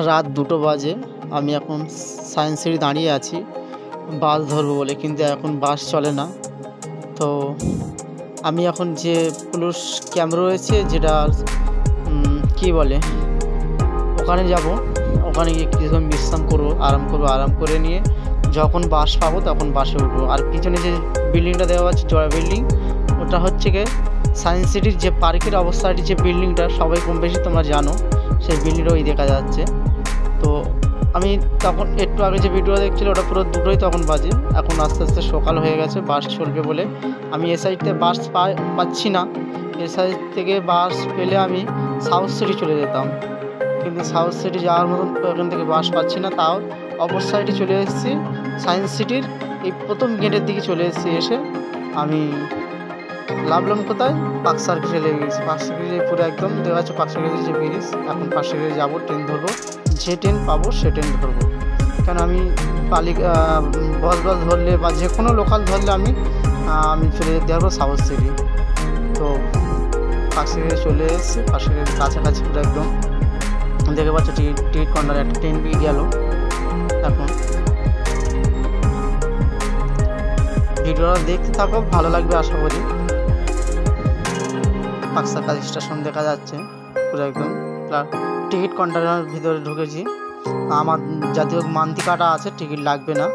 রাত 2টো বাজে। আমি এখন সায়েন্স সিটি দাঁড়িয়ে আছি বাস ধরবো বলে, কিন্তু এখন বাস চলে না। তো আমি এখন যে পুলিশ ক্যাম্প রয়েছে, যেটা কি বলে, ওখানে যাব। ওখানে গিয়ে কিছুক্ষণ বিশ্রাম করবো, আরাম করে নিয়ে যখন বাস পাবো তখন বাসে উঠবো। আর পিছনে যে বিল্ডিংটা দেওয়া আছে, জয়া বিল্ডিং, ওটা হচ্ছে গিয়ে সায়েন্স সিটির যে পার্কের অবস্থাটি, যে বিল্ডিংটা সবাই কম বেশি তোমরা জানো, সেই বিল্ডিংটা ওই দেখা যাচ্ছে। তো আমি তখন একটু আগে যে ভিডিও দেখছিল, ওটা পুরো 2টোই তখন বাজে। এখন আস্তে আস্তে সকাল হয়ে গেছে, বাস চলবে বলে আমি এ সাইড থেকে বাস পাচ্ছি না। এ সাইড থেকে বাস পেলে আমি সাউথ সিটি চলে যেতাম, কিন্তু সাউথ সিটি যাওয়ার মতন এখান থেকে বাস পাচ্ছি না। তাও অপর সাইডে চলে এসেছি, সায়েন্স সিটির এই প্রথম গেটের দিকে চলে এসেছি। এসে আমি লাভলাম কোথায়, পার্ক সার্কিটে লেগে গেছি। পার্ক সার্কিটে পুরো একদম দেওয়া আছে পার্ক সার্কিটের যে ব্রিজ। এখন পার্ক সার্কিটে যাবো, ট্রেন ধরবো, যে ট্রেন পাবো সে ট্রেন ধরবো। কেন আমি বাস ধরলে বা যে কোনো লোকাল ধরলে আমি চলে যেতে পারবো সাউথ সিটি। তো পার্ক সার্কিটে চলে এসেছি, পার্ক সার্কিটের কাছাকাছি পুরো একদম। দেখে পাচ্ছ টিকিট কাউন্টার, একটা ট্রেন পেয়ে গেল। এখন ভিডিওটা দেখতে থাকো, ভালো লাগবে আশা করি। পাকসাকাল স্টেশন দেখা যাচ্ছে পুরো একদম। টিকিট কাউন্টারের ভিতরে ঢুকেছি। আমার জাতীয় মান্তি কাটা আছে, টিকিট লাগবে না।